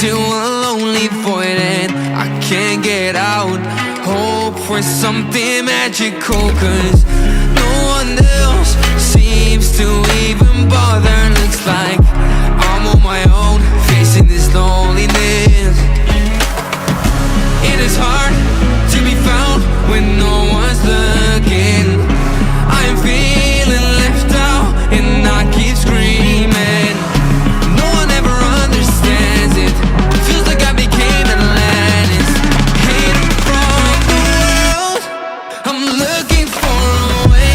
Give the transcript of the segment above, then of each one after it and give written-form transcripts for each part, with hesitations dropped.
into a lonely void and I can't get out. Hope for something magical, 'cause no one else seems to even bother. Looks like I'm on my own, facing this loneliness. It is hard to be found when no one's looking. I am feeling left out and I keep screaming. No one ever understands it. Feels like I became Atlantis, hidden from the world. I'm looking for a way.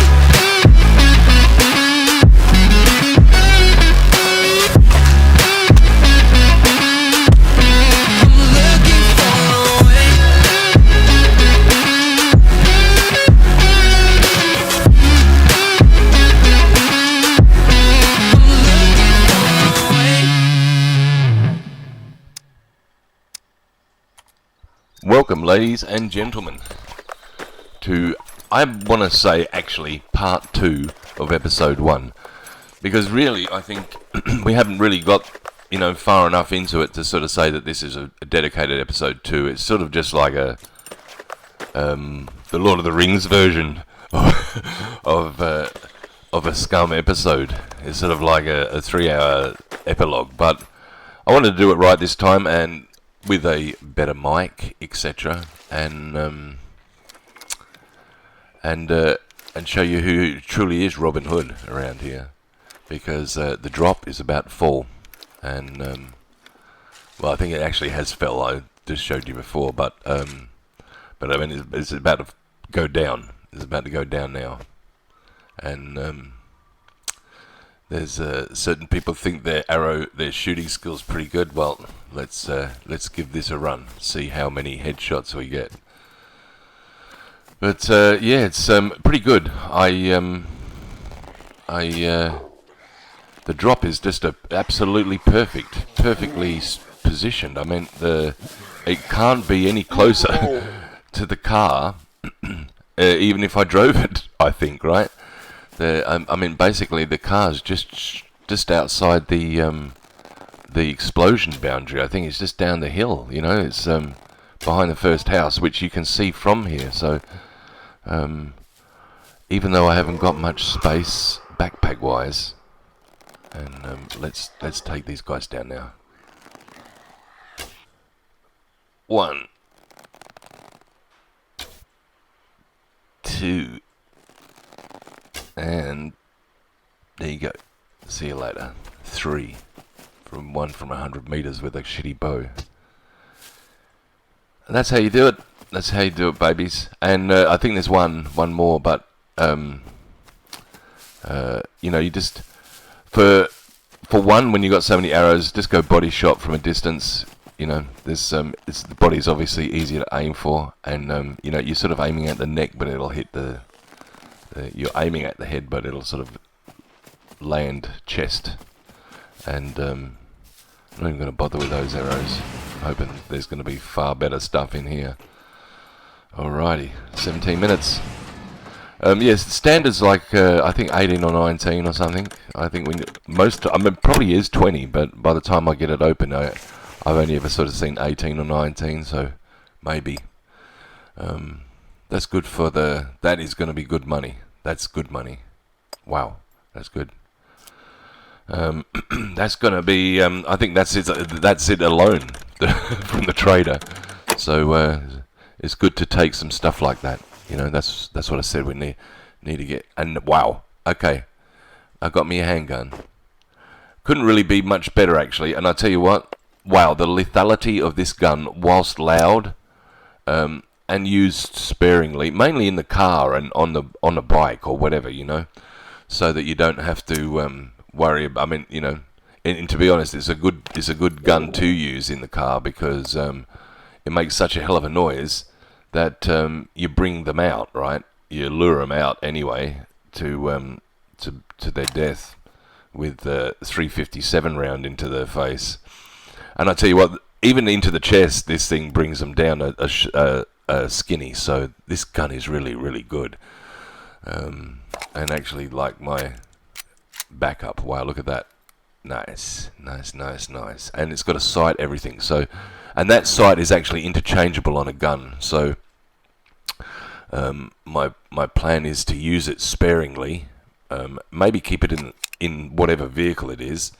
I'm looking for a way. Welcome, ladies and gentlemen, to, I want to say, actually, part 2 of episode 1. Because really, I think we haven't really got, far enough into it to sort of say that this is a dedicated episode 2. It's sort of just like the Lord of the Rings version of a Scum episode. It's sort of like a 3-hour epilogue. But I wanted to do it right this time, and with a better mic, etc., and show you who truly is Robin Hood around here, because the drop is about to fall, and well, I think it actually has fell. I just showed you before, but I mean, it's about to go down. It's about to go down now, and there's certain people think their shooting skills pretty good. Well, let's give this a run. See how many headshots we get. But yeah, it's pretty good. The drop is just absolutely perfectly positioned. I mean, it can't be any closer to the car, even if I drove it. I think, right? I mean, basically, the car's just outside the explosion boundary. I think it's just down the hill. It's behind the first house, which you can see from here. So, even though I haven't got much space backpack-wise, and let's take these guys down now. 1, 2. And there you go. See you later. 3. From 100 meters with a shitty bow. And that's how you do it. That's how you do it, babies. And I think there's one more, but you just for one, when you got so many arrows, just go body shot from a distance. There's the body's obviously easier to aim for, and you're sort of aiming at the neck, but it'll hit you're aiming at the head, but it'll sort of land chest. And I'm not even going to bother with those arrows. I'm hoping there's going to be far better stuff in here. Alrighty, 17 minutes. Yes, the standard's like I think 18 or 19 or something. I think it probably is 20, but by the time I get it open, I've only ever sort of seen 18 or 19, so maybe. That's good for that is going to be good money. That's good money. Wow, that's good. That's going to be, I think that's it alone from the trader. So it's good to take some stuff like that. That's what I said we need to get. And wow, okay, I got me a handgun. Couldn't really be much better, actually. And I tell you what, wow, the lethality of this gun, whilst loud, and used sparingly, mainly in the car and on a bike or whatever, so that you don't have to worry. I mean, and to be honest, it's a good gun to use in the car, because it makes such a hell of a noise that you bring them out, right? You lure them out anyway to their death with the 357 round into their face. And I tell you what, even into the chest, this thing brings them down a skinny. So this gun is really, really good. And actually, like my backup, wow, look at that. Nice. And it's got a sight, everything. So, and that sight is actually interchangeable on a gun. So, my plan is to use it sparingly. Maybe keep it in whatever vehicle it is.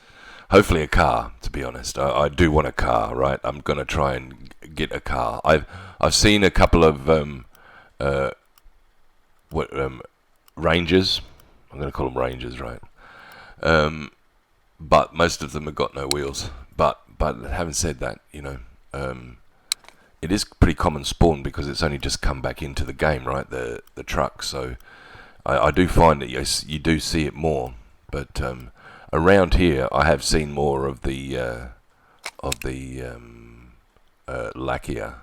Hopefully a car. To be honest, I do want a car. Right, I'm gonna try and get a car. I've seen a couple of Rangers. I'm gonna call them Rangers, right? But most of them have got no wheels. But having said that, it is pretty common spawn because it's only just come back into the game, right? The truck. So I do find that yes, you do see it more. But around here, I have seen more of the Lackia,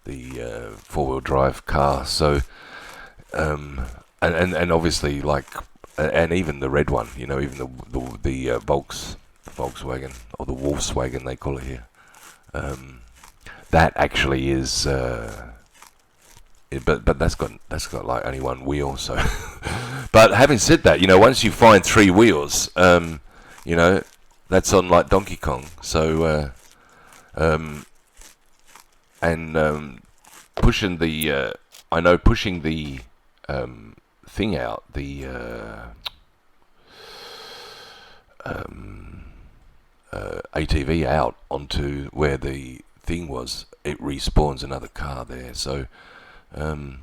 the four-wheel drive car. So and obviously like. And even the red one, even the Volkswagen or the Wolfswagen they call it here. That actually is, but that's got like only one wheel. So, but having said that, once you find three wheels, that's on like Donkey Kong. So, pushing the thing out, the ATV out onto where the thing was, it respawns another car there. So, and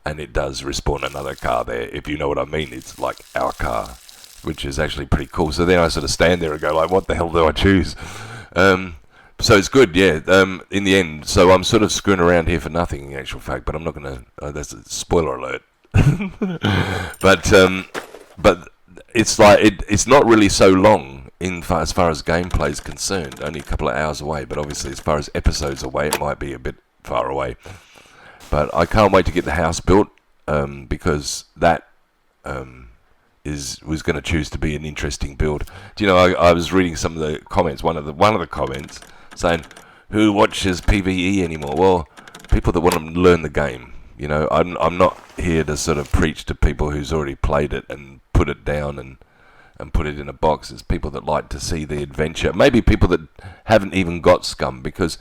it does respawn another car there, if you know what I mean. It's like our car, which is actually pretty cool. So then I sort of stand there and go like, what the hell do I choose? So it's good, yeah, in the end. So I'm sort of screwing around here for nothing, in actual fact, but I'm not going to, that's a spoiler alert. But it's like it's not really so long as far as gameplay is concerned. Only a couple of hours away, but obviously as far as episodes away, it might be a bit far away. But I can't wait to get the house built because that was going to choose to be an interesting build. Do you know? I was reading some of the comments. One of the comments saying, "Who watches PvE anymore?" Well, people that want to learn the game. I'm not here to sort of preach to people who's already played it and put it down and put it in a box. It's people that like to see the adventure. Maybe people that haven't even got Scum, because,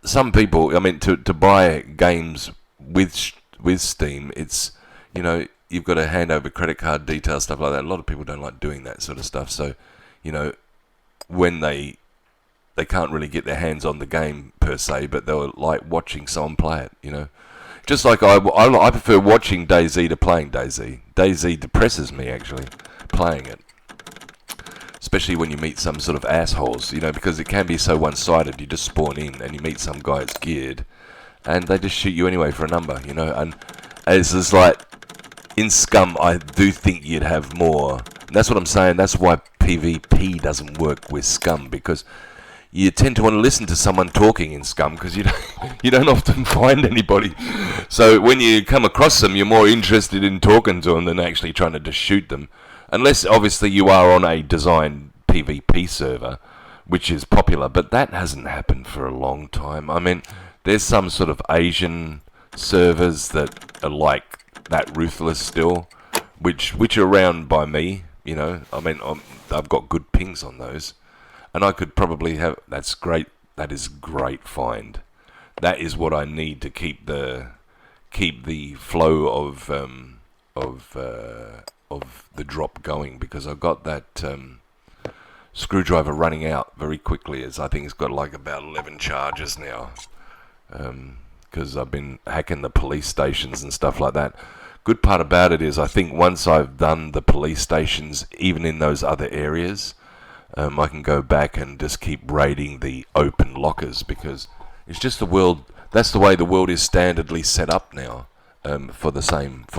some people, I mean, to buy games with Steam, it's, you've got to hand over credit card details, stuff like that. A lot of people don't like doing that sort of stuff. So, when they can't really get their hands on the game per se, but they'll like watching someone play it, Just like I prefer watching DayZ to playing DayZ. DayZ depresses me, actually, playing it. Especially when you meet some sort of assholes, because it can be so one-sided. You just spawn in and you meet some guy that's geared, and they just shoot you anyway for a number, And it's just like, in Scum, I do think you'd have more. And that's what I'm saying. That's why PvP doesn't work with Scum, because you tend to want to listen to someone talking in Scum because you don't often find anybody. So when you come across them, you're more interested in talking to them than actually trying to just shoot them. Unless, obviously, you are on a designed PvP server, which is popular. But that hasn't happened for a long time. I mean, there's some sort of Asian servers that are like that ruthless still, which are around by me, I mean, I've got good pings on those. And I could probably have. That's great. That is great find. That is what I need to keep the flow of the drop going, because I've got that screwdriver running out very quickly. As I think it's got like about 11 charges now. Because I've been hacking the police stations and stuff like that. Good part about it is I think once I've done the police stations, even in those other areas. I can go back and just keep raiding the open lockers, because it's just the world. That's the way the world is standardly set up now. For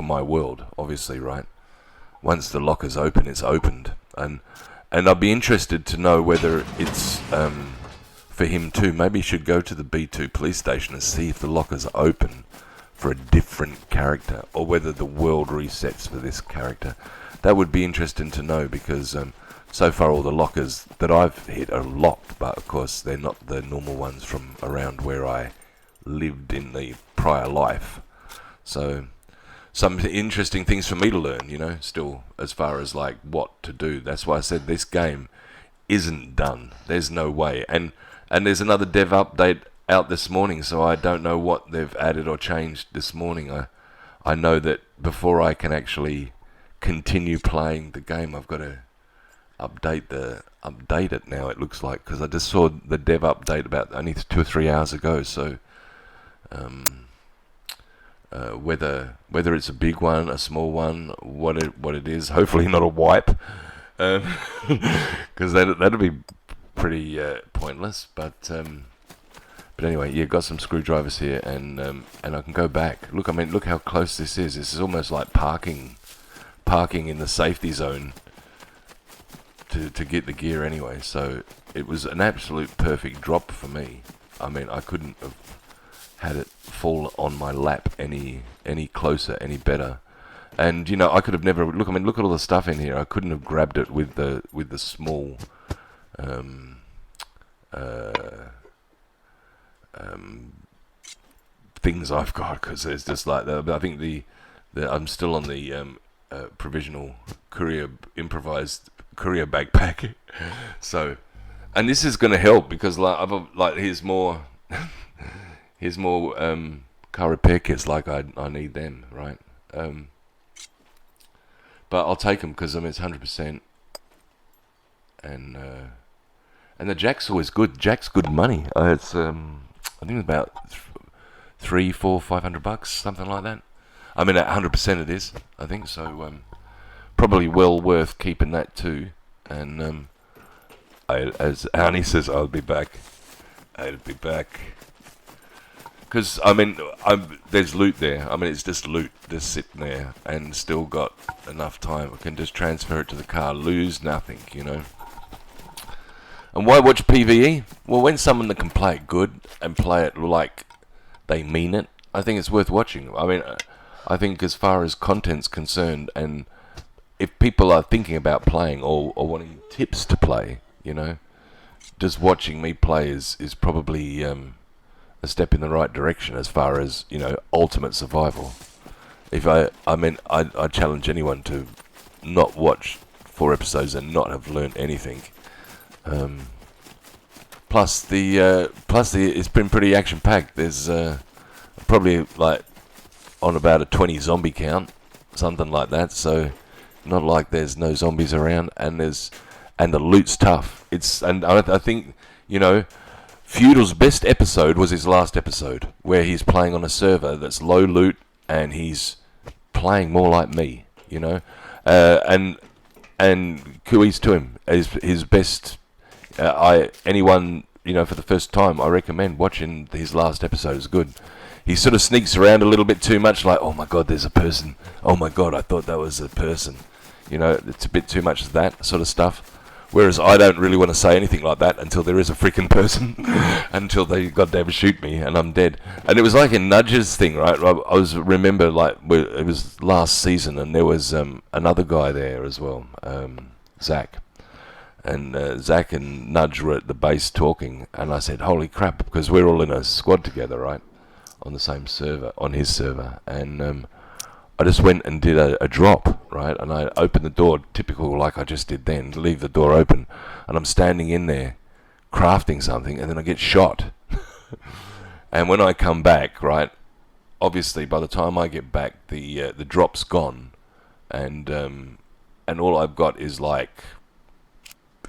my world, obviously, right? Once the locker's open, it's opened, and I'd be interested to know whether it's for him too. Maybe he should go to the B2 police station and see if the lockers are open for a different character, or whether the world resets for this character. That would be interesting to know, because. So far, all the lockers that I've hit are locked, but of course they're not the normal ones from around where I lived in the prior life. So some interesting things for me to learn, still, as far as like what to do. That's why I said this game isn't done. There's no way. And there's another dev update out this morning, so I don't know what they've added or changed this morning. I know that before I can actually continue playing the game, I've got to update it now, it looks like, because I just saw the dev update about only 2 or 3 hours ago. So whether it's a big one, a small one, what it is, hopefully not a wipe, because that'd be pretty pointless. But anyway, yeah, got some screwdrivers here, and I can go back. Look, look how close this is. This is almost like parking in the safety zone to get the gear anyway. So it was an absolute perfect drop for me. I couldn't have had it fall on my lap any closer, any better. And I could have never look at all the stuff in here. I couldn't have grabbed it with the small things I've got, because there's just like I think the I'm still on the provisional improvised courier backpack. So, and this is going to help because here's more car repair kits. Like I need them, right? But I'll take them because it's 100%, and the jack's always good. Jack's good money. It's I think it's about $300, $400, $500, something like that. At 100% it is, I think so. Probably well worth keeping that too. And as Arnie says, I'll be back. Because there's loot there. It's just loot just sitting there, and still got enough time. I can just transfer it to the car, lose nothing, And why watch PvE? Well, when someone that can play it good and play it like they mean it, I think it's worth watching. I think as far as content's concerned, and if people are thinking about playing or wanting tips to play, just watching me play is probably a step in the right direction as far as ultimate survival. If I challenge anyone to not watch 4 episodes and not have learned anything. Plus it's been pretty action packed. There's probably like on about a 20 zombie count, something like that. So not like there's no zombies around, and the loot's tough. I think Feudal's best episode was his last episode, where he's playing on a server that's low loot, and he's playing more like me, and kudos to him. His best. Anyone for the first time, I recommend watching his last episode. Is good. He sort of sneaks around a little bit too much, like, oh my god, there's a person. Oh my god, I thought that was a person. It's a bit too much of that sort of stuff. Whereas I don't really want to say anything like that until there is a freaking person, until they goddamn shoot me and I'm dead. And it was like a Nudges thing, right? Remember, like, it was last season, and there was another guy there as well, Zach. And Zach and Nudge were at the base talking, and I said, holy crap, because we're all in a squad together, right? On the same server, on his server. And I just went and did a drop, right? And I opened the door, typical like I just did then, leave the door open. And I'm standing in there crafting something, and then I get shot. And when I come back, right, obviously by the time I get back, the drop's gone. And all I've got is like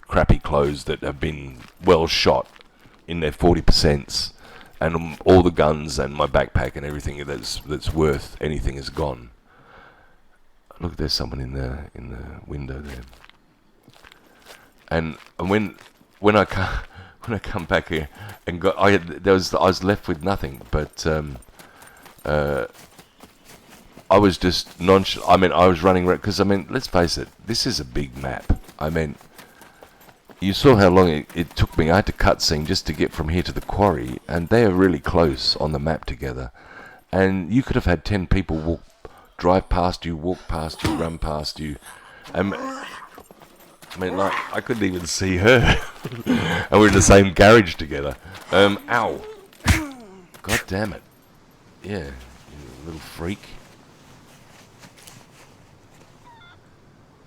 crappy clothes that have been well shot in their 40%, and all the guns and my backpack and everything that's worth anything is gone. Look, there's someone in the window there. And when I come back here and I was left with nothing, but I was just nonchalant. I was running around because let's face it, this is a big map. You saw how long it took me. I had to cutscene just to get from here to the quarry, and they are really close on the map together. And you could have had 10 people drive past you, walk past you, run past you. I couldn't even see her. And we're in the same garage together. Ow. God damn it. Yeah, you little freak.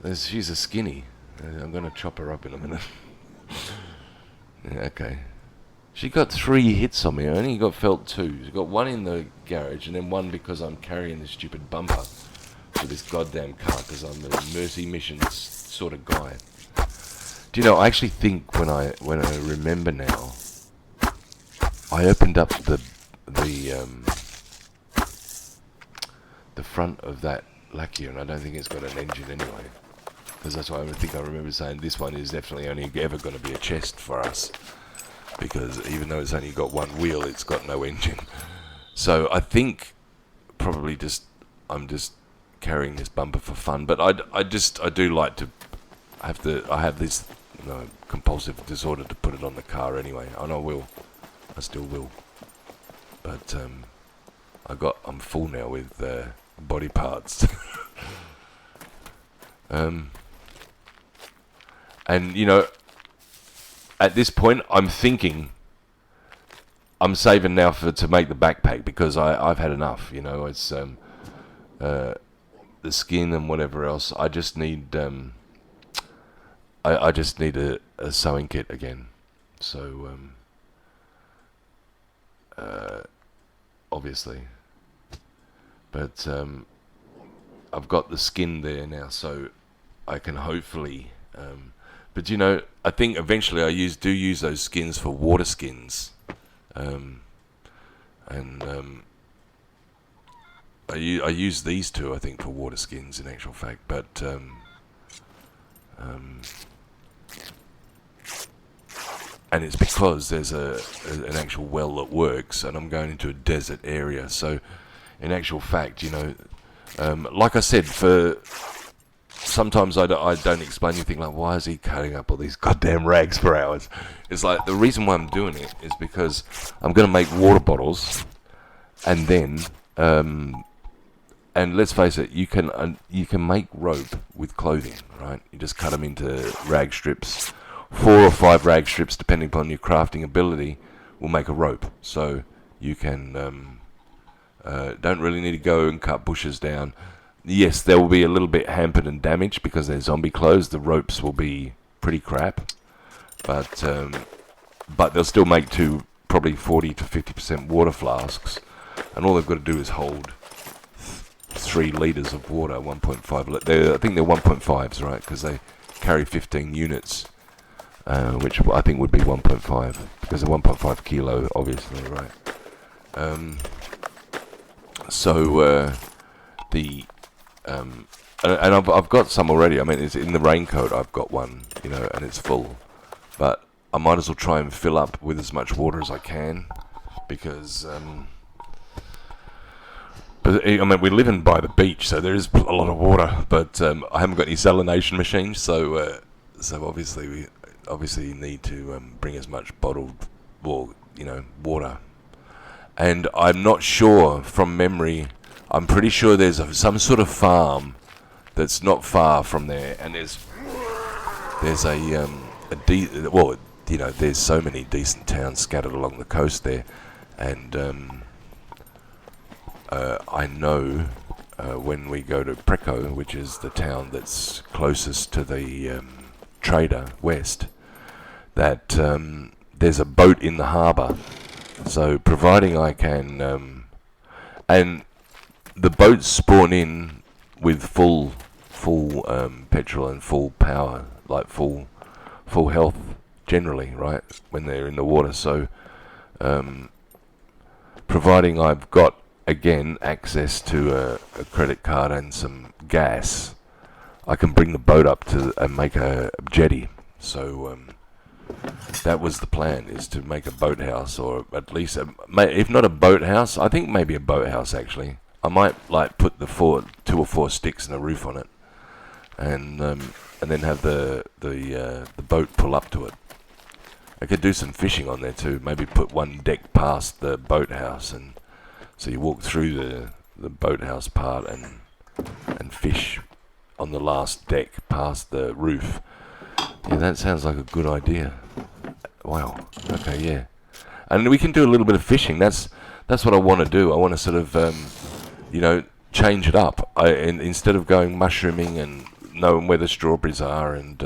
She's a skinny. I'm going to chop her up in a minute. Yeah, okay. She got 3 hits on me. I only got felt 2. She got 1 in the garage, and then 1 because I'm carrying this stupid bumper for this goddamn car, because I'm a Mercy Missions sort of guy. Do you know, I actually think when I remember now, I opened up the front of that Lackia, and I don't think it's got an engine anyway. Because that's why I think I remember saying this one is definitely only ever going to be a chest for us. Because even though it's only got 1 wheel, it's got no engine. So I think probably I'm just carrying this bumper for fun. But I do like to I have this compulsive disorder to put it on the car anyway, and I still will. But I'm full now with body parts. And at this point, I'm thinking I'm saving now to make the backpack, because I've had enough. It's the skin and whatever else. I just need I just need a sewing kit again. So obviously, but I've got the skin there now, so I can hopefully. But I think eventually I do use those skins for water skins, and I use these 2, I think, for water skins in actual fact. But and it's because there's an actual well that works, and I'm going into a desert area. So in actual fact, like I said, sometimes I don't explain anything, like, why is he cutting up all these goddamn rags for hours? It's like, the reason why I'm doing it is because I'm going to make water bottles, and then, and let's face it, you can make rope with clothing, right? You just cut them into rag strips. 4 or 5 rag strips, depending upon your crafting ability, will make a rope. So you can don't really need to go and cut bushes down. Yes, they will be a little bit hampered and damaged because they're zombie clothes. The ropes will be pretty crap, but they'll still make probably 40 to 50% water flasks, and all they've got to do is hold 3 litres of water, 1.5. I think they're 1.5s, right? Because they carry 15 units, which I think would be 1.5, because they're 1.5 kilo, obviously, right? And I've got some already. I mean, it's in the raincoat. I've got one, and it's full. But I might as well try and fill up with as much water as I can, because we live in by the beach, so there is a lot of water. But I haven't got any salination machines, so obviously we need to bring as much bottled, water. And I'm not sure from memory. I'm pretty sure there's some sort of farm that's not far from there, and there's there's so many decent towns scattered along the coast there, and I know when we go to Preco, which is the town that's closest to the trader west, that there's a boat in the harbour. So providing I can, and the boats spawn in with full petrol and full power, like full health generally, right, when they're in the water. So providing I've got, again, access to a credit card and some gas, I can bring the boat up and make a jetty. So that was the plan, is to make a boathouse, or at least, if not a boathouse, I think maybe a boathouse actually. I might put the 2 or 4 sticks and a roof on it, and then have the boat pull up to it. I could do some fishing on there too. Maybe put one deck past the boathouse, and so you walk through the boathouse part and fish on the last deck past the roof. Yeah, that sounds like a good idea. Wow. Okay, yeah. And we can do a little bit of fishing. That's what I want to do. I want to sort of, change it up. Instead of going mushrooming and knowing where the strawberries are and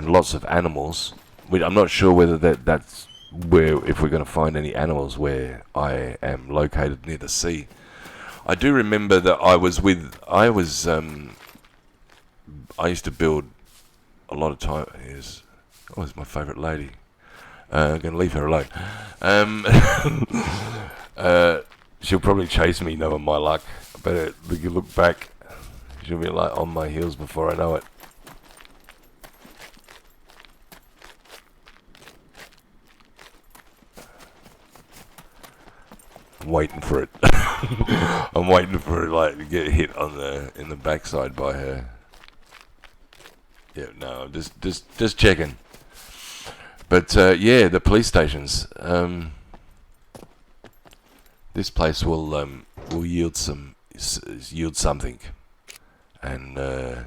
lots of animals. I'm not sure whether that's where, if we're going to find any animals where I am located near the sea. I do remember that I used to build a lot of time. Here's my favourite lady. I'm going to leave her alone. She'll probably chase me, knowing my luck. But if you look back, she'll be like on my heels before I know it. I'm waiting for it. I'm waiting for it, like, to get hit in the backside by her. Yeah, no, just checking. But yeah, the police stations. This place will yield something, and it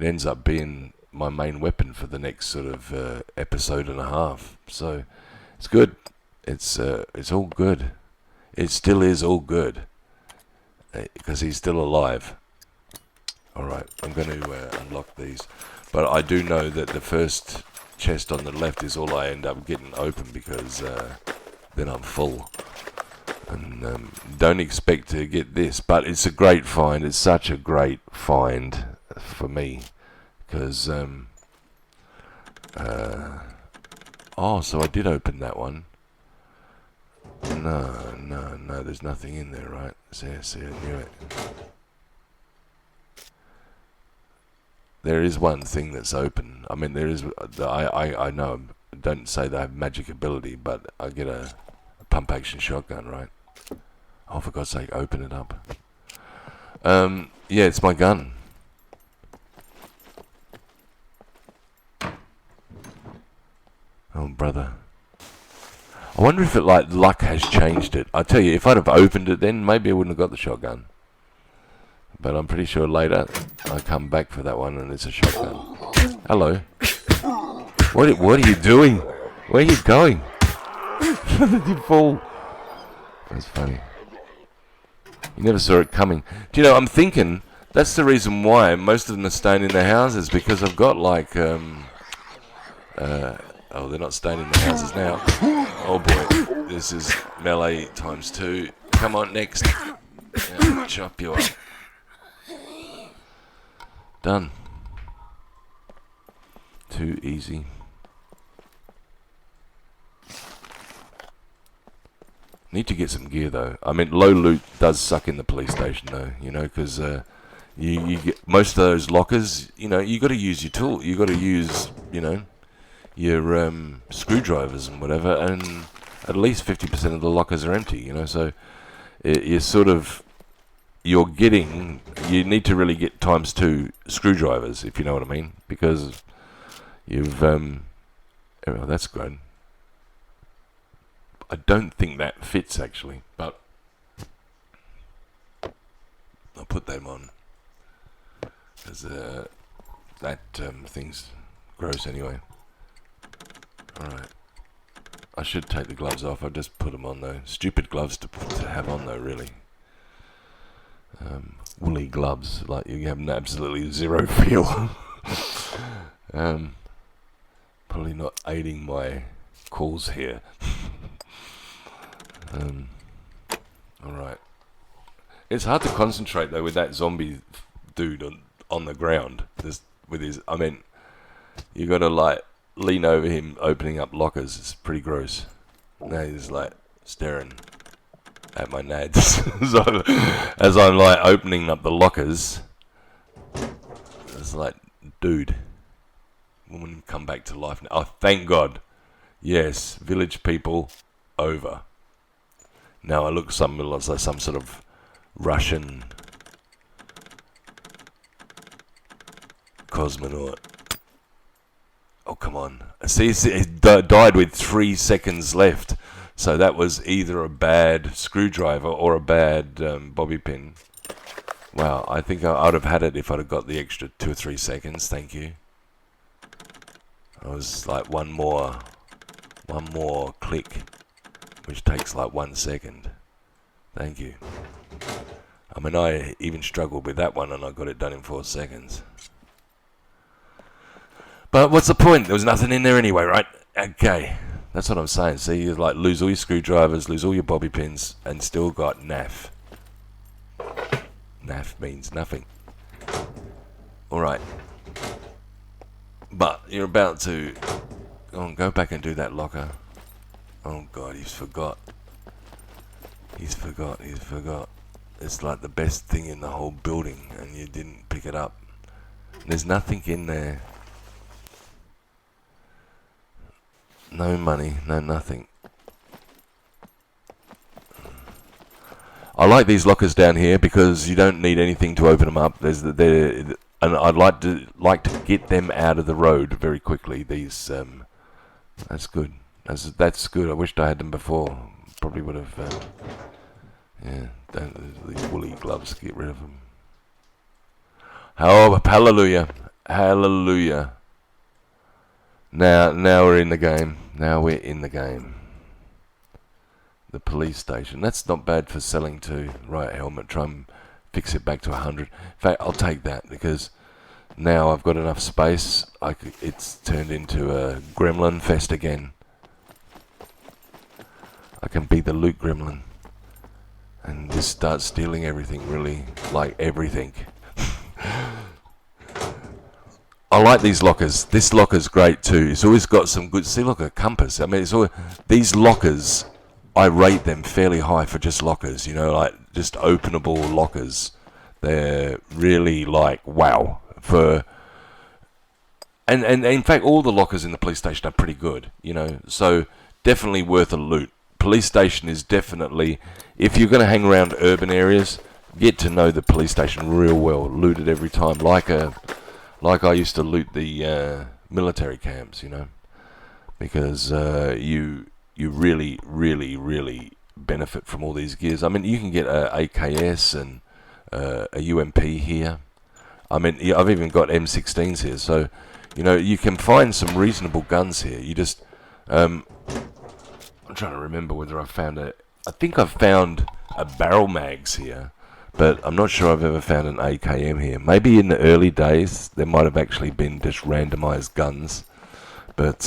ends up being my main weapon for the next sort of episode and a half. So it's good. It's all good. It still is all good because he's still alive. All right, I'm going to unlock these, but I do know that the first chest on the left is all I end up getting open because then I'm full. And don't expect to get this, but it's a great find. It's such a great find for me because so I did open that one. No, there's nothing in there, right? See, I knew it. There is one thing that's open. I mean, there is. I know. Don't say they have magic ability, but I get a pump action shotgun, right? Oh, for God's sake, open it up. Yeah, it's my gun. Oh, brother. I wonder if luck has changed it. I tell you, if I'd have opened it then, maybe I wouldn't have got the shotgun. But I'm pretty sure later I come back for that one and it's a shotgun. Hello. What are you doing? Where are you going? Did you fall? That's funny. You never saw it coming. Do you know, I'm thinking that's the reason why most of them are staying in their houses, because I've got like they're not staying in the houses now. Oh boy, this is melee times 2. Come on, next. Yeah, chop you up. Done. Too easy. Need to get some gear though. I mean, low loot does suck in the police station though, you know, because you get most of those lockers. You know, you got to use your tool. You got to use, you know, your screwdrivers and whatever, and at least 50% of the lockers are empty. You know, so you need to really get times 2 screwdrivers, if you know what I mean, because you've oh, that's good. I don't think that fits actually, but I'll put them on because that thing's gross anyway. Alright, I should take the gloves off. I just put them on though. Stupid gloves to have on though, really. Woolly gloves, like you have absolutely zero feel. Probably not aiding my cause here. Alright. It's hard to concentrate though with that zombie dude on the ground. Just with his, I mean, you gotta like lean over him opening up lockers. It's pretty gross. Now he's like staring at my nads. So, as I'm like opening up the lockers, it's like, dude, woman come back to life now. Oh, thank God. Yes, village people over. Now I look like some sort of Russian cosmonaut. Oh, come on. See, he died with 3 seconds left. So that was either a bad screwdriver or a bad bobby pin. Wow, I think I'd have had it if I'd have got the extra 2 or 3 seconds. Thank you. I was like one more click, which takes like 1 second. Thank you. I mean, I even struggled with that one and I got it done in 4 seconds. But what's the point? There was nothing in there anyway, right? Okay. That's what I'm saying. See, you like lose all your screwdrivers, lose all your bobby pins, and still got naff. Naff means nothing. Alright. But you're about to go back and do that locker. Oh god, he's forgot. He's forgot. It's like the best thing in the whole building and you didn't pick it up. There's nothing in there. No money, no nothing. I like these lockers down here because you don't need anything to open them up. And I'd like to get them out of the road very quickly. These that's good. That's good. I wished I had them before. Probably would have. These woolly gloves. Get rid of them. Oh, hallelujah, hallelujah. Now we're in the game. Now we're in the game. The police station. That's not bad for selling to. Right, helmet. Try and fix it back to 100. In fact, I'll take that because now I've got enough space. It's turned into a gremlin fest again. I can be the loot gremlin and just start stealing everything. Really, like everything. I like these lockers. This locker's great too. It's always got some good. See, look, a compass. I mean, these lockers. I rate them fairly high for just lockers. You know, like just openable lockers. They're really like wow for. And in fact, all the lockers in the police station are pretty good. You know, so definitely worth a loot. Police station is definitely, if you're going to hang around urban areas, get to know the police station real well. Loot it every time, like I used to loot the military camps, you know, because you really, really, really benefit from all these gears. I mean, you can get a AKS and a UMP here. I mean, I've even got M16s here, so you know you can find some reasonable guns here. You just, I'm trying to remember whether I found I think I've found a barrel mags here. But I'm not sure I've ever found an AKM here. Maybe in the early days there might have actually been just randomized guns, but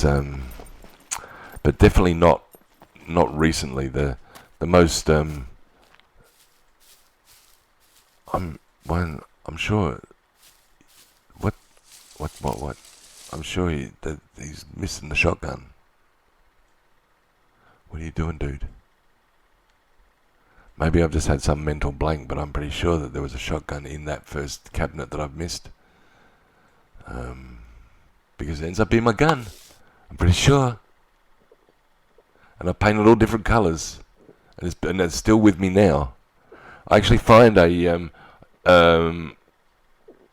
definitely not recently. The most I'm sure what I'm sure he's missing the shotgun. What are you doing, dude? Maybe I've just had some mental blank, but I'm pretty sure that there was a shotgun in that first cabinet that I've missed. Because it ends up being my gun. I'm pretty sure. And I painted all different colours. And it's still with me now. I actually find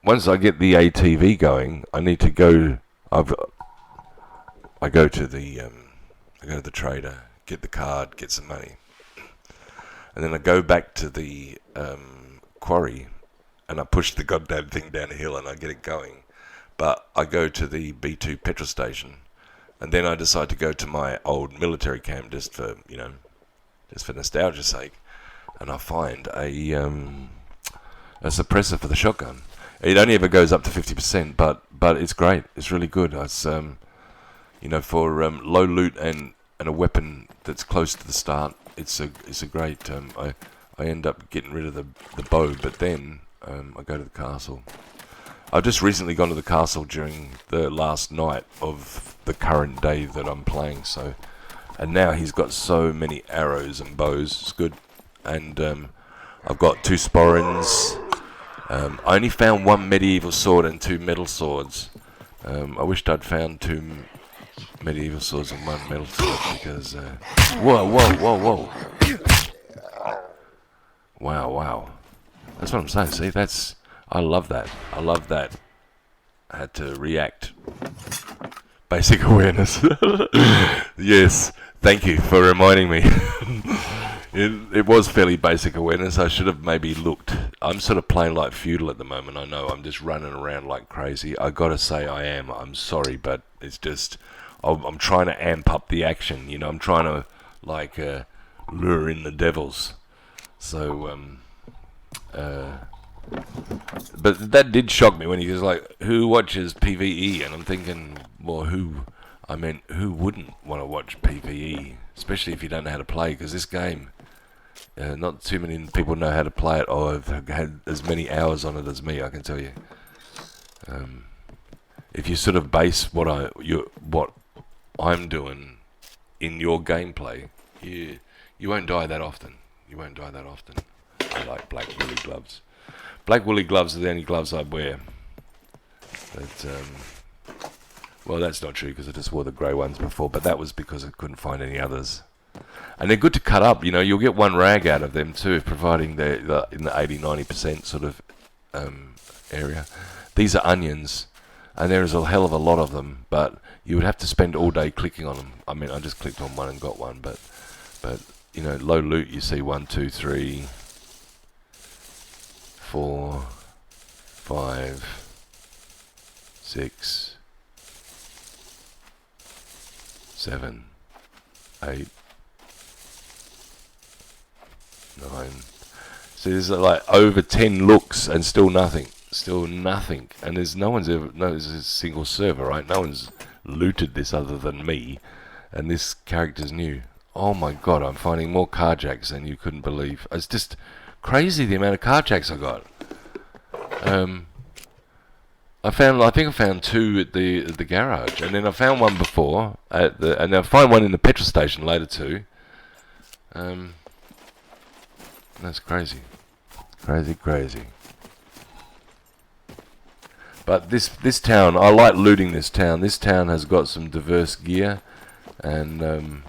once I get the ATV going, I need to go. I go to the trader, get the card, get some money. And then I go back to the quarry and I push the goddamn thing down the hill and I get it going. But I go to the B2 petrol station and then I decide to go to my old military camp just for nostalgia's sake. And I find a suppressor for the shotgun. It only ever goes up to 50%, but it's great. It's really good. It's for low loot and a weapon that's close to the start. It's a great. I end up getting rid of the bow, but then I go to the castle. I've just recently gone to the castle during the last night of the current day that I'm playing. So, and now he's got so many arrows and bows. It's good, and I've got 2 sporrans. I only found 1 medieval sword and 2 metal swords. I wished I'd found 2 medieval swords and 1 metal sword because whoa. Wow. That's what I'm saying. See, I love that. I had to react. Basic awareness. Yes, thank you for reminding me. It was fairly basic awareness. I should have maybe looked. I'm sort of playing like feudal at the moment. I know I'm just running around like crazy. I gotta say I am. I'm sorry, but it's just I'm trying to amp up the action. You know, I'm trying to lure in the devils. So But that did shock me when he was like, "Who watches PvE?" And I'm thinking, well, who? I meant, who wouldn't want to watch PvE, especially if you don't know how to play? Because this game, not too many people know how to play it, or have had as many hours on it as me. I can tell you. If you sort of base what I'm doing in your gameplay, you won't die that often. You won't die that often. I like black woolly gloves. Black woolly gloves are the only gloves I wear. But, well, that's not true because I just wore the grey ones before, but that was because I couldn't find any others. And they're good to cut up. You know, you'll get one rag out of them too, providing they're in the 80-90% sort of area. These are onions, and there is a hell of a lot of them, but you would have to spend all day clicking on them. I mean, I just clicked on one and got one, but you know, low loot, you see 1, 2, 3, 4, 5, 6, 7, 8, 9. So there's like over 10 looks and still nothing. And there's there's a single server, right? No one's looted this other than me, and this character's new. Oh my god, I'm finding more carjacks than you couldn't believe. It's just crazy the amount of carjacks I got. I think I found 2 at the garage, and then I found one before and I'll find one in the petrol station later too. That's crazy. Crazy. But this town, I like looting this town. This town has got some diverse gear, and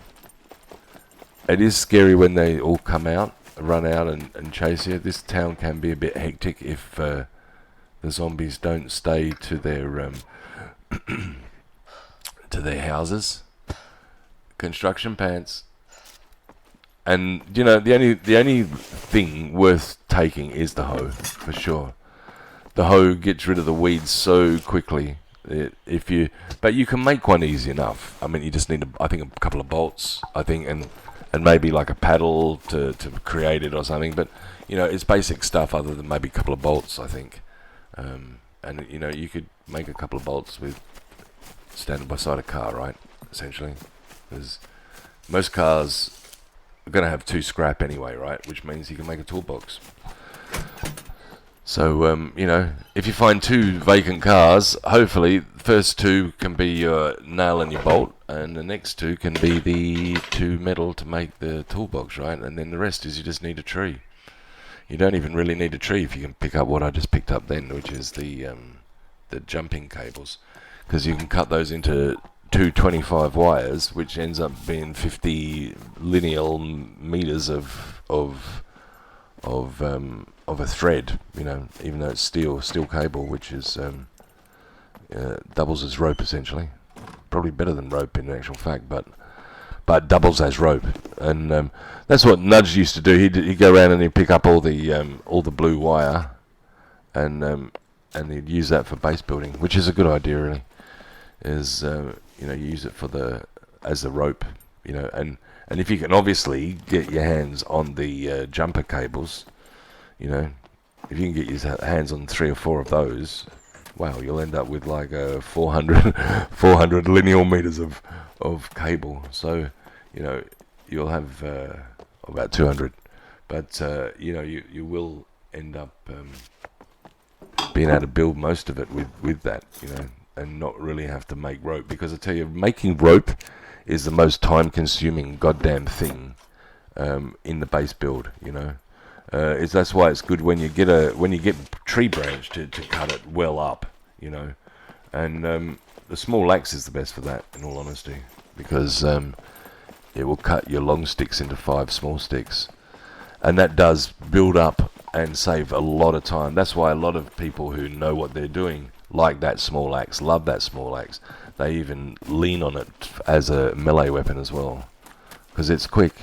it is scary when they all come out, run out and chase you. This town can be a bit hectic if the zombies don't stay to their to their houses. Construction pants. And you know, the only thing worth taking is the hoe, for sure. The hoe gets rid of the weeds so quickly. But you can make one easy enough. I mean, you just need I think a couple of bolts. I think and maybe like a paddle to create it or something. But you know, it's basic stuff other than maybe a couple of bolts. I think. And you know, you could make a couple of bolts with standing beside a car, right? Essentially, because most cars are going to have 2 scrap anyway, right? Which means you can make a toolbox. So, you know, if you find 2 vacant cars, hopefully the first 2 can be your nail and your bolt, and the next 2 can be the 2 metal to make the toolbox, right? And then the rest is you just need a tree. You don't even really need a tree if you can pick up what I just picked up then, which is the jumping cables, because you can cut those into 225 wires, which ends up being 50 lineal meters of a thread, you know, even though it's steel cable, which is doubles as rope essentially. Probably better than rope in actual fact, but doubles as rope. And that's what Nudge used to do. He'd go around and he'd pick up all the blue wire, and he'd use that for base building, which is a good idea really. Is you know, you use it as the rope, you know, and if you can obviously get your hands on the jumper cables, you know, if you can get your hands on 3 or 4 of those, wow, you'll end up with like 400 lineal meters of cable. So, you know, you'll have about 200, but you know, you will end up being able to build most of it with that, you know, and not really have to make rope, because I tell you, making rope is the most time-consuming goddamn thing in the base build, you know. That's why it's good when you get tree branch to cut it well up, you know, and the small axe is the best for that, in all honesty, because it will cut your long sticks into 5 small sticks, and that does build up and save a lot of time. That's why a lot of people who know what they're doing like that small axe, love that small axe. They even lean on it as a melee weapon as well, because it's quick.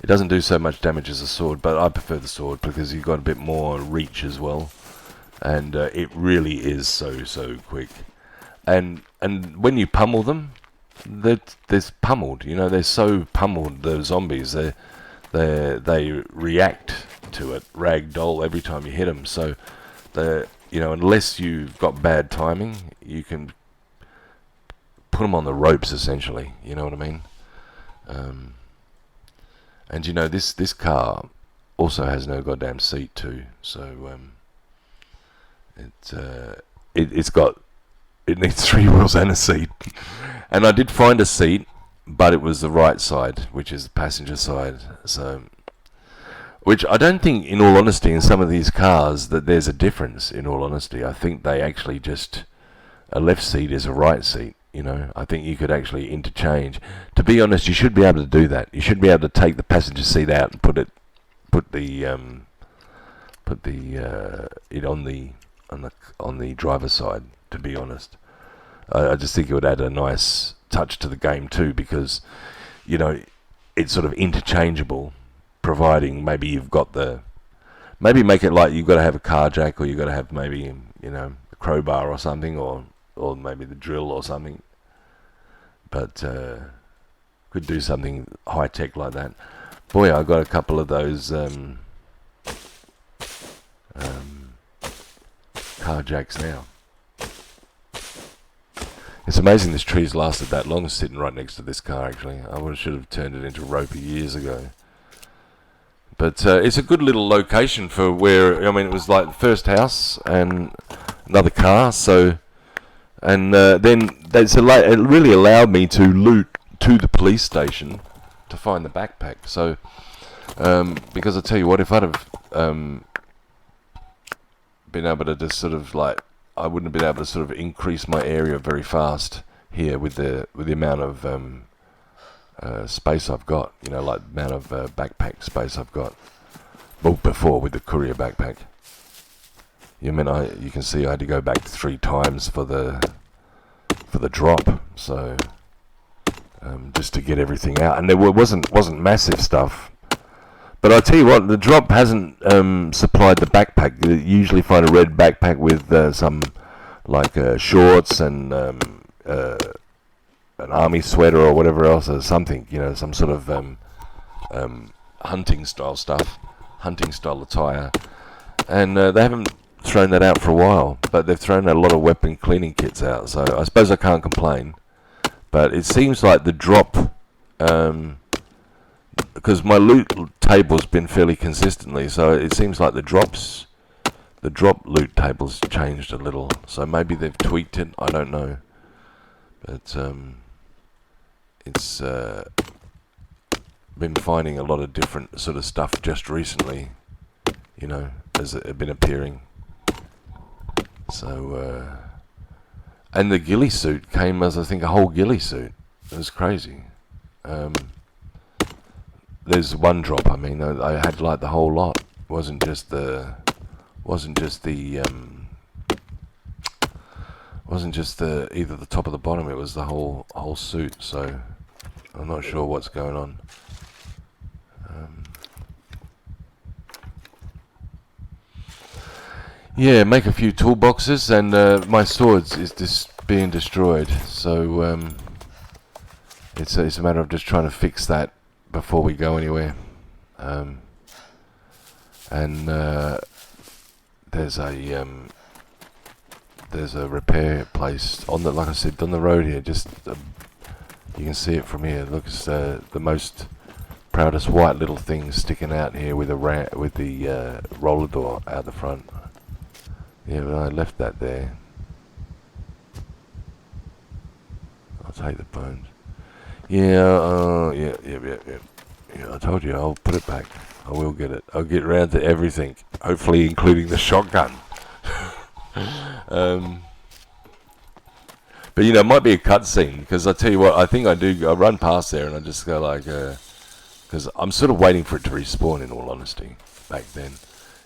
It doesn't do so much damage as a sword, but I prefer the sword because you've got a bit more reach as well, and it really is so quick. And when you pummel them, they're pummeled. You know, they're so pummeled. The zombies, they react stick to it, ragdoll every time you hit them. So, unless you've got bad timing, you can put them on the ropes essentially. You know what I mean? And this car also has no goddamn seat too. So it needs 3 wheels and a seat. And I did find a seat, but it was the right side, which is the passenger side. So, which I don't think, in all honesty, in some of these cars that there's a difference. In all honesty, I think they actually just, a left seat is a right seat. I think you could actually interchange. To be honest, you should be able to do that. You should be able to take the passenger seat out and put it on the driver's side. To be honest, I just think it would add a nice touch to the game too, because it's sort of interchangeable, providing maybe you've got maybe make it like you've got to have a car jack, or you've got to have maybe a crowbar or something, or maybe the drill or something. But could do something high tech like that. Boy, I got a couple of those car jacks now. It's amazing this tree's lasted that long, sitting right next to this car. Actually, I should have turned it into rope years ago. But it's a good little location for where, it was like the first house and another car. So, and then it really allowed me to loot to the police station to find the backpack. So, because I tell you what, if I'd have been able to just sort of I wouldn't have been able to sort of increase my area very fast here with the amount of space I've got, like the amount of backpack space I've got. Well, before with the courier backpack, you can see I had to go back 3 times for the drop, so just to get everything out, and there wasn't massive stuff. But I tell you what, the drop hasn't supplied the backpack. You usually find a red backpack with some shorts and an army sweater or whatever else, or something, some sort of hunting style stuff, hunting style attire. And they haven't thrown that out for a while, but they've thrown out a lot of weapon cleaning kits out. So I suppose I can't complain. But it seems like the drop, because my loot table's been fairly consistently, so it seems like the drop loot table's changed a little. So maybe they've tweaked it, I don't know. But it's been finding a lot of different sort of stuff just recently, as it been appearing. So, and the ghillie suit came as, I think, a whole ghillie suit. It was crazy. There's one drop. I had the whole lot. It wasn't just the either the top or the bottom. It was the whole suit. So I'm not sure what's going on. Yeah, make a few toolboxes, and my swords is being destroyed. So it's a matter of just trying to fix that before we go anywhere. And there's a repair place like I said, on the road here. Just you can see it from here. It looks the most proudest white little thing sticking out here with the roller door out the front. Yeah, but I left that there. I'll take the bones. Yeah, yeah, I told you, I'll put it back. I will get it. I'll get round to everything, hopefully including the shotgun. But it might be a cutscene, because I tell you what, I think I run past there and I just go because I'm sort of waiting for it to respawn, in all honesty, back then.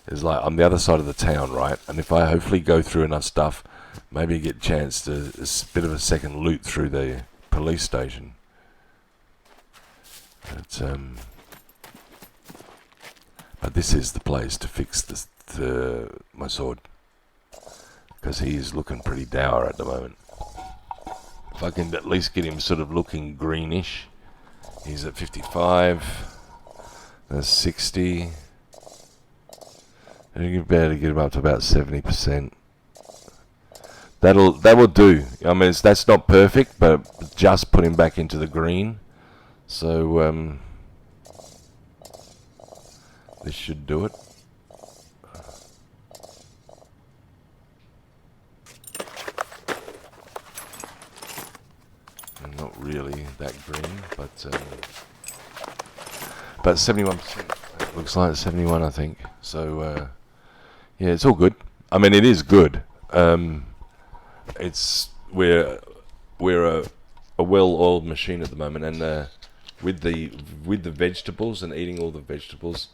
It's like, I'm the other side of the town, right? And if I hopefully go through enough stuff, maybe get a chance to, a bit of a second loot through the police station. But this is the place to fix my sword, because he's looking pretty dour at the moment. If I can at least get him sort of looking greenish. He's at 55. That's 60. You better get them up to about 70%. That will do. I mean, that's not perfect, but just put him back into the green. So this should do it. Not really that green, but 71%. Looks like 71, I think. So yeah, it's all good. I mean, it is good. It's we're a well-oiled machine at the moment, and with the vegetables and eating all the vegetables,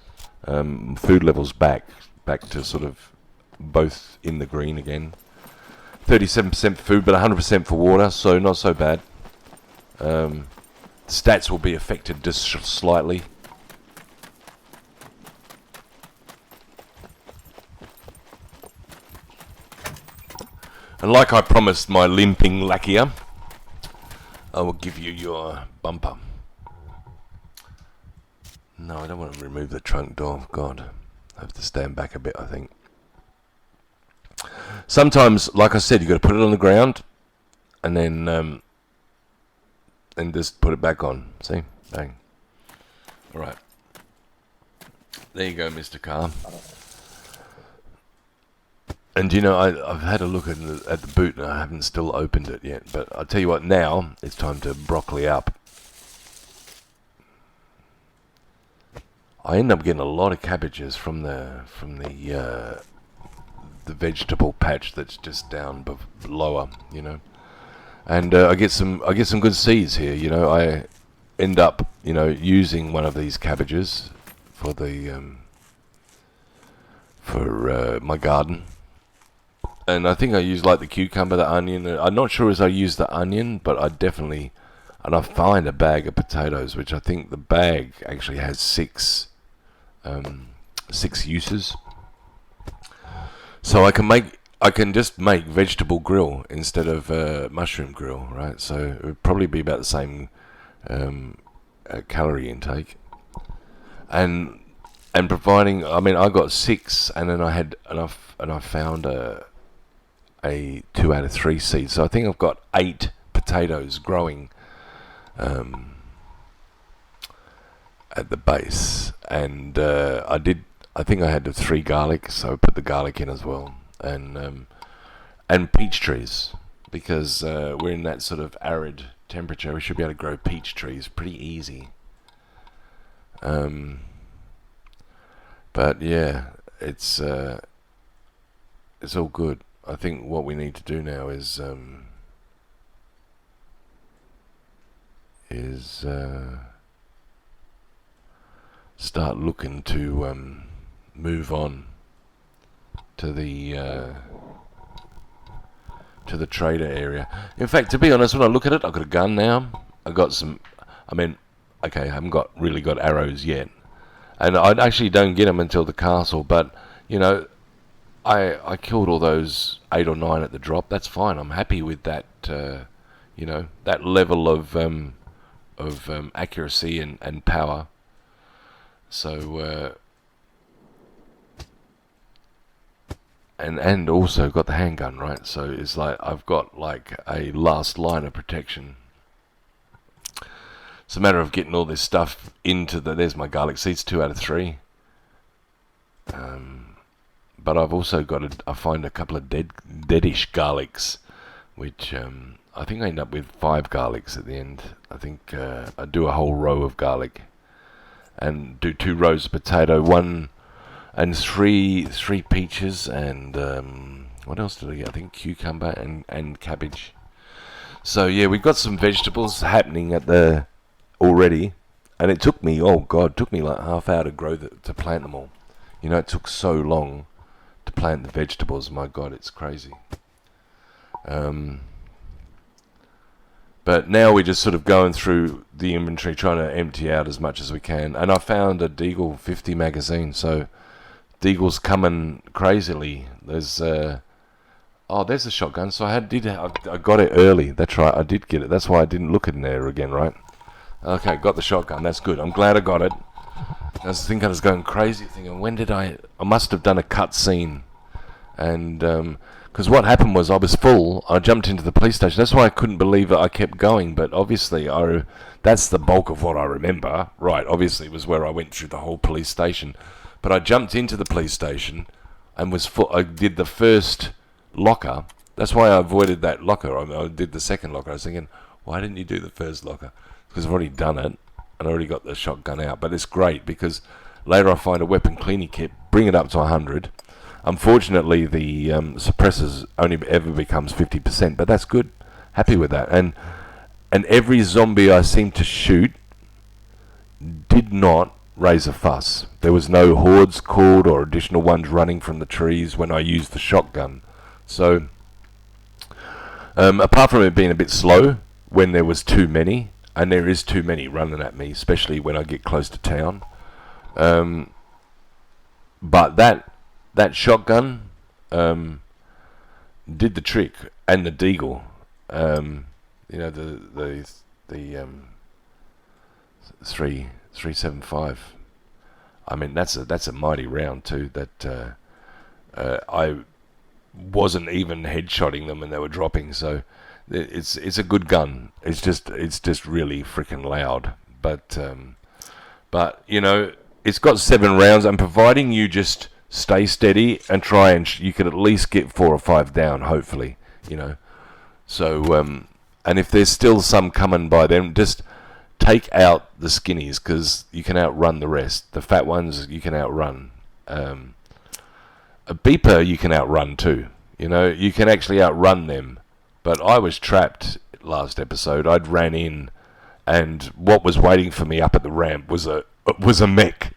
food levels back to sort of both in the green again. 37% for food, but 100% for water, so not so bad. Stats will be affected just slightly. And like I promised my limping lacquer, I will give you your bumper. No, I don't want to remove the trunk door. God, I have to stand back a bit, I think. Sometimes, like I said, you've got to put it on the ground and then just put it back on. See? Bang. Alright. There you go, Mr. Car. And you know, I've had a look at the boot and I haven't still opened it yet. But I'll tell you what, now it's time to broccoli up. I end up getting a lot of cabbages from the vegetable patch that's just down lower, you know. And I get some good seeds here, you know. I end up, you know, using one of these cabbages for my garden. And I think I use like the cucumber, the onion. I'm not sure as I use the onion, but I definitely, and I find a bag of potatoes, which I think the bag actually has six uses. So I can just make vegetable grill instead of mushroom grill, right? So it would probably be about the same calorie intake. And providing, I mean, I got 6, and then I found a 2 out of 3 seeds. So I think I've got 8 potatoes growing at the base, and I think I had the 3 garlic, so I put the garlic in as well, and peach trees, because we're in that sort of arid temperature. We should be able to grow peach trees pretty easy. But yeah, it's all good. I think what we need to do now is start looking to move on to the trader area. In fact, to be honest, when I look at it, I've got a gun now. I've got some. I mean, okay, I haven't really got arrows yet, and I actually don't get them until the castle. But you know, I killed all those 8 or 9 at the drop. That's fine. I'm happy with that. You know, that level of accuracy and power. So and also got the handgun, right? So it's like I've got like a last line of protection. It's a matter of getting all this stuff into there's my garlic seeds, 2 out of 3. But I've also got I find a couple of deadish garlics, which I think I end up with 5 garlics at the end. I think I do a whole row of garlic, and do 2 rows of potato, 1 and 3 peaches, and what else did I get? I think cucumber and cabbage. So yeah, we've got some vegetables happening already, and it took me like half hour to plant them all. You know, it took so long to plant the vegetables. My God, it's crazy. But now we're just sort of going through the inventory, trying to empty out as much as we can. And I found a Deagle 50 magazine, so Deagle's coming crazily. There's a shotgun. So I got it early. That's right, I did get it. That's why I didn't look in there again, right? Okay, got the shotgun. That's good. I'm glad I got it. I was thinking I was going crazy, thinking, when did I must have done a cut scene. And, because what happened was I was full, I jumped into the police station. That's why I couldn't believe it, I kept going, but obviously that's the bulk of what I remember. Right, obviously it was where I went through the whole police station. But I jumped into the police station and was full. I did the first locker. That's why I avoided that locker. I did the second locker. I was thinking, why didn't you do the first locker? Because I've already done it, and I already got the shotgun out. But it's great, because later I find a weapon cleaning kit, bring it up to 100. Unfortunately, the suppressors only ever becomes 50%, but that's good. Happy with that. And every zombie I seemed to shoot did not raise a fuss. There was no hordes called or additional ones running from the trees when I used the shotgun. So, apart from it being a bit slow when there was too many, and there is too many running at me, especially when I get close to town. But that shotgun did the trick, and the deagle. You know, the 375. I mean, that's a mighty round too. That I wasn't even headshotting them, and they were dropping. So it's a good gun. It's just really freaking loud. But you know, it's got 7 rounds, and providing you just stay steady and try, and you could at least get 4 or 5 down, hopefully, you know. So and if there's still some coming by, then just take out the skinnies, because you can outrun the rest. The fat ones you can outrun. A beeper you can outrun too. You know, you can actually outrun them. But I was trapped last episode. I'd ran in, and what was waiting for me up at the ramp was a mech.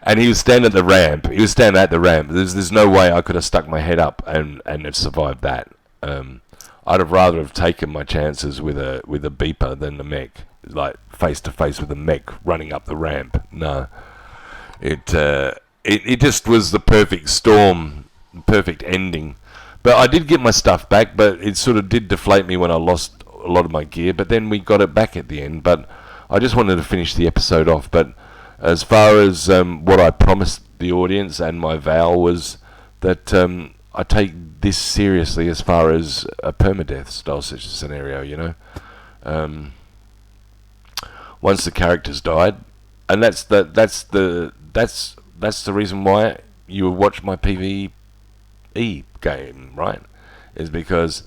And he was standing at the ramp. There's no way I could have stuck my head up and have survived that. I'd have rather have taken my chances with a beeper than the mech, like face to face with a mech running up the ramp. No, it just was the perfect storm, perfect ending. But I did get my stuff back, but it sort of did deflate me when I lost a lot of my gear. But then we got it back at the end. But I just wanted to finish the episode off. But as far as what I promised the audience and my vow was that I take this seriously as far as a permadeath style scenario, you know. Once the characters died, and that's the reason why you would watch my PvE game, right? Is because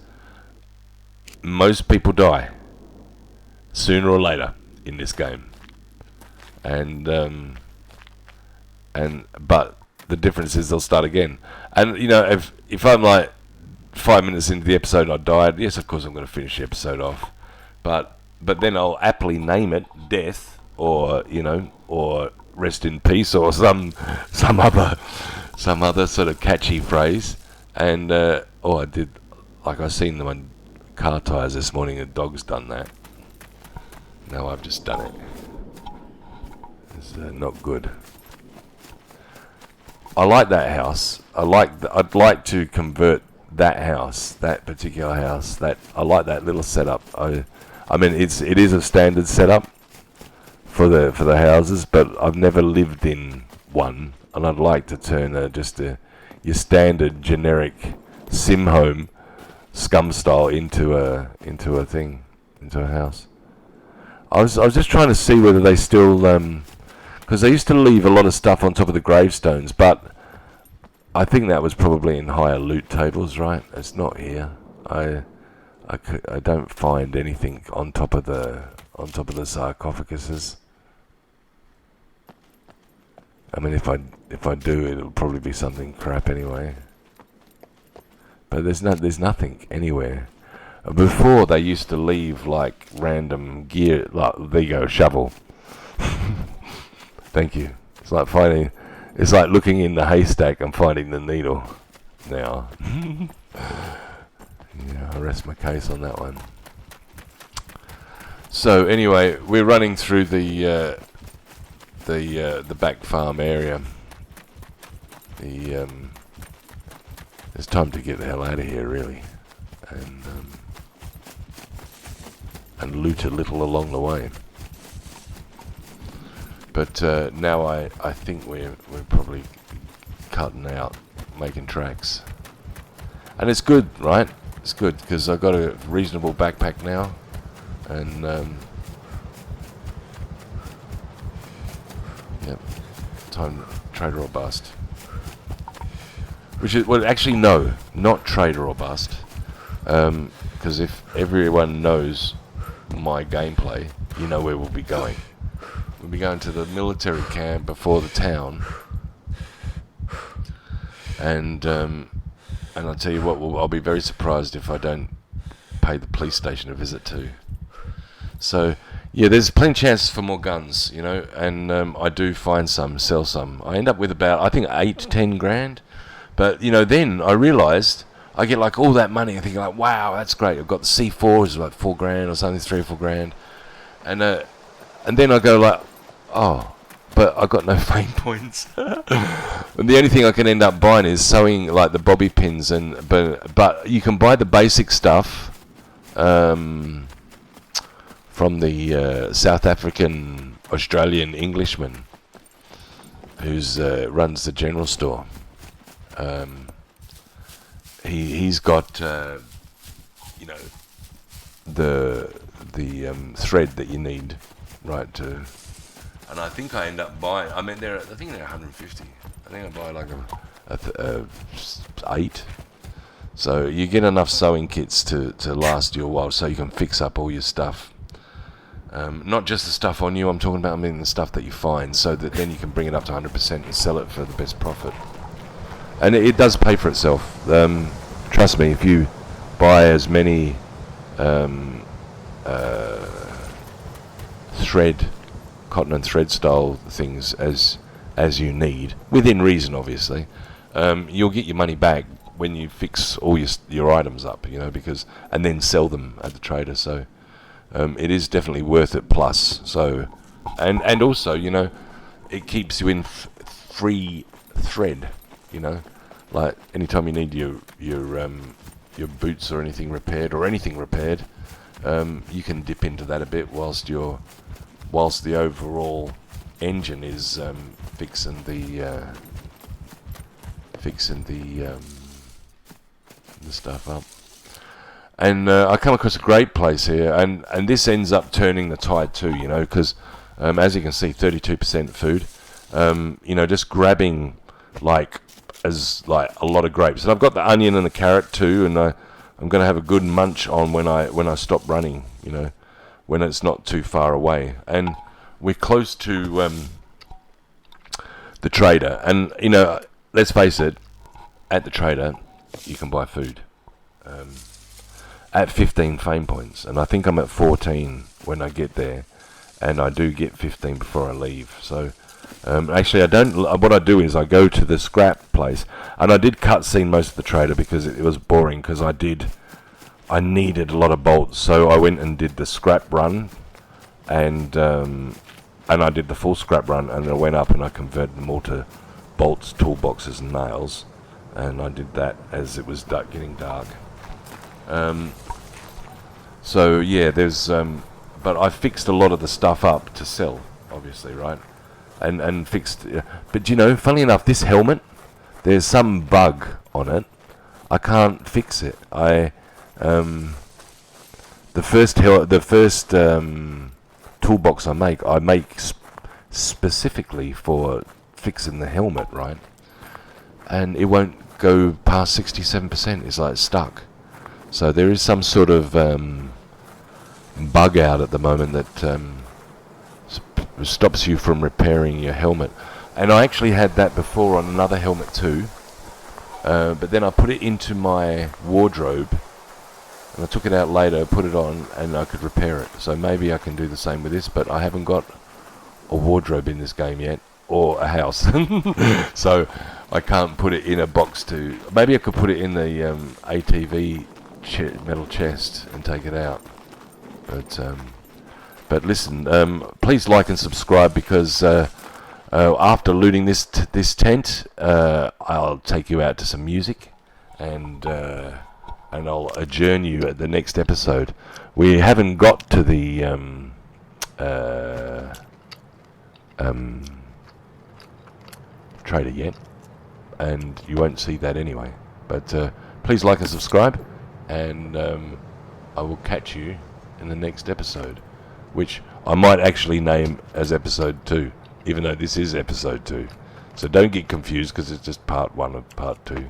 most people die sooner or later in this game, but the difference is they'll start again. And you know, if I'm like 5 minutes into the episode I died, yes, of course I'm going to finish the episode off, but then I'll aptly name it death, or you know, or rest in peace, or some other sort of catchy phrase. And I did, like, I seen them on car tires this morning. A dog's done that. No, I've just done it. It's not good. I like that house. I'd like to convert that house, that particular house. I like that little setup. I mean, it is a standard setup for the houses, but I've never lived in one, and I'd like to turn your standard generic sim home, Scum style, into a house. I was just trying to see whether they still, because they used to leave a lot of stuff on top of the gravestones, but I think that was probably in higher loot tables, right? It's not here. I don't find anything on top of the sarcophaguses. I mean, if I do, it'll probably be something crap anyway. But there's nothing anywhere. Before, they used to leave like random gear, like, there you go, shovel. Thank you. It's like looking in the haystack and finding the needle. Now, yeah, I rest my case on that one. So anyway, we're running through the back farm area. It's time to get the hell out of here, really, and loot a little along the way. But now I think we're probably cutting out making tracks, and it's good, right? It's good because I've got a reasonable backpack now, and yep, time trader or bust. Which is, well, actually no, not trader or bust, because if everyone knows my gameplay, you know where we'll be going. We'll be going to the military camp before the town, and I'll tell you what, I'll be very surprised if I don't pay the police station a visit too. So yeah, there's plenty of chances for more guns, you know, and I do find some, sell some. I end up with about, I think, 8-10 grand, but you know, then I realised I get like all that money. I think like, wow, that's great. I've got the C4, which is like 4 grand or something, 3 or 4 grand, and then I go like, oh, but I got no fame points. And the only thing I can end up buying is sewing like the bobby pins, but you can buy the basic stuff from the South African Australian Englishman who's runs the general store. He's got you know, the thread that you need, right, to. And I think I end up buying. I mean, I think they're 150. I think I buy like a 8. So you get enough sewing kits to last you a while, so you can fix up all your stuff. Not just the stuff on you. I'm talking about. I mean the stuff that you find, so that then you can bring it up to 100% and sell it for the best profit. And it does pay for itself. Trust me, if you buy as many cotton and thread style things as you need, within reason obviously, you'll get your money back when you fix all your items up, you know, and then sell them at the trader. So it is definitely worth it. Plus, so and also, you know, it keeps you in free thread, you know, like anytime you need your boots or anything repaired, you can dip into that a bit whilst the overall engine is fixing the stuff up. And I come across a great place here, and this ends up turning the tide too, you know, because as you can see, 32% food. You know, just grabbing like a lot of grapes, and I've got the onion and the carrot too, and I'm going to have a good munch on when I stop running, you know, when it's not too far away. And we're close to the trader, and you know, let's face it, at the trader you can buy food at 15 fame points, and I think I'm at 14 when I get there, and I do get 15 before I leave. So actually, what I do is I go to the scrap place, and I did cutscene most of the trader because it was boring, because I needed a lot of bolts, so I went and did the scrap run, and I did the full scrap run, and I went up and I converted them all to bolts, toolboxes, and nails, and I did that as it was getting dark. So yeah, but I fixed a lot of the stuff up to sell, obviously, right? And fixed, but you know, funny enough, this helmet, there's some bug on it. I can't fix it. The first toolbox I make specifically for fixing the helmet, right? And it won't go past 67%. It's like stuck. So there is some sort of bug out at the moment that stops you from repairing your helmet. And I actually had that before on another helmet too, but then I put it into my wardrobe, and I took it out later, put it on, and I could repair it. So maybe I can do the same with this, but I haven't got a wardrobe in this game yet, or a house. So I can't put it in a box maybe I could put it in the ATV metal chest and take it out. But listen, please like and subscribe, because after looting this tent, I'll take you out to some music, and I'll adjourn you at the next episode. We haven't got to the trader yet, and you won't see that anyway. But please like and subscribe, and I will catch you in the next episode, which I might actually name as episode 2, even though this is episode 2. So don't get confused, because it's just part 1 of part 2.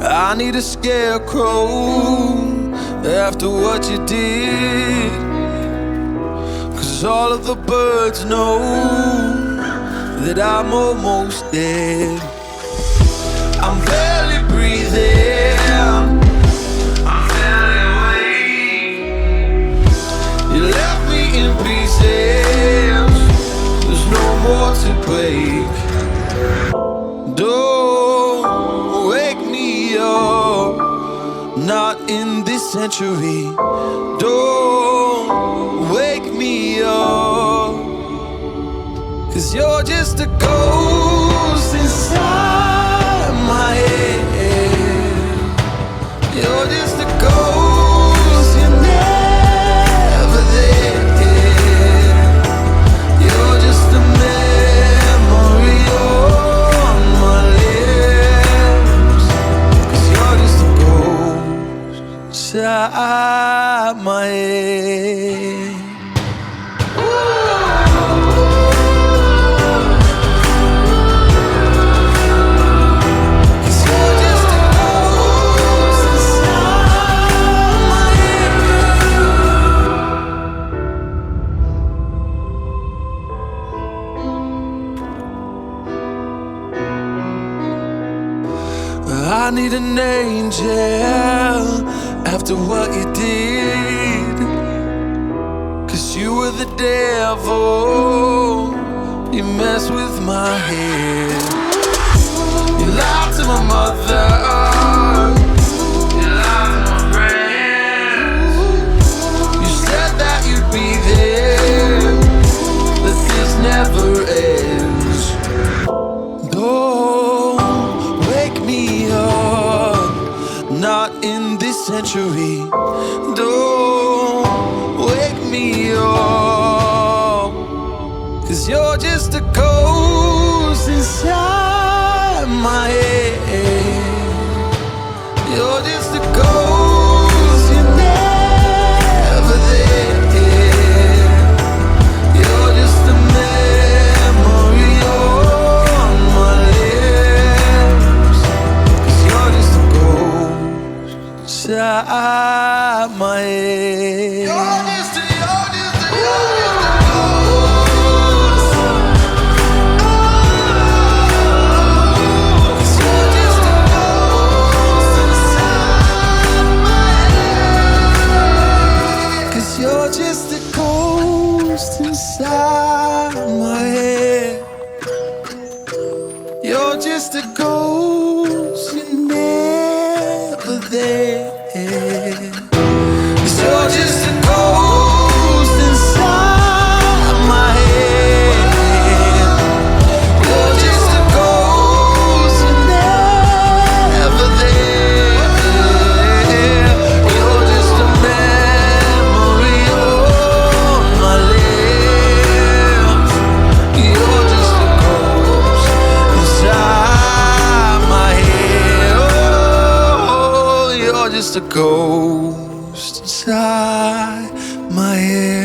I need a scarecrow after what you did, 'cause all of the birds know that I'm almost dead. I'm barely breathing, I'm barely awake. You left me in pieces, there's no more to break. Don't wake me up, not in this century. Don't wake me up, 'cause you're just a ghost inside my head. You're just a ghost, you're never there. You're just a memory on my lips, 'cause you're just a ghost inside my head. I need an angel after what you did, 'cause you were the devil, you messed with my head. You lied to my mother, you lied to my friends. You said that you'd be there, that this never ends. Don't wake me up, not in this century. Don't wake me up, 'cause you're just a ghost inside my head. You're just a ghost, you're never there. You're just a memory on my lips, 'cause you're just a ghost inside my head. You're just a ghost inside my head. You're just a ghost, you're never there. 'Cause you're just a ghost inside my head. You're just a ghost, you're never there. You're just a memory on my lips. You're just a ghost inside my head. Oh, you're just a ghost inside my head.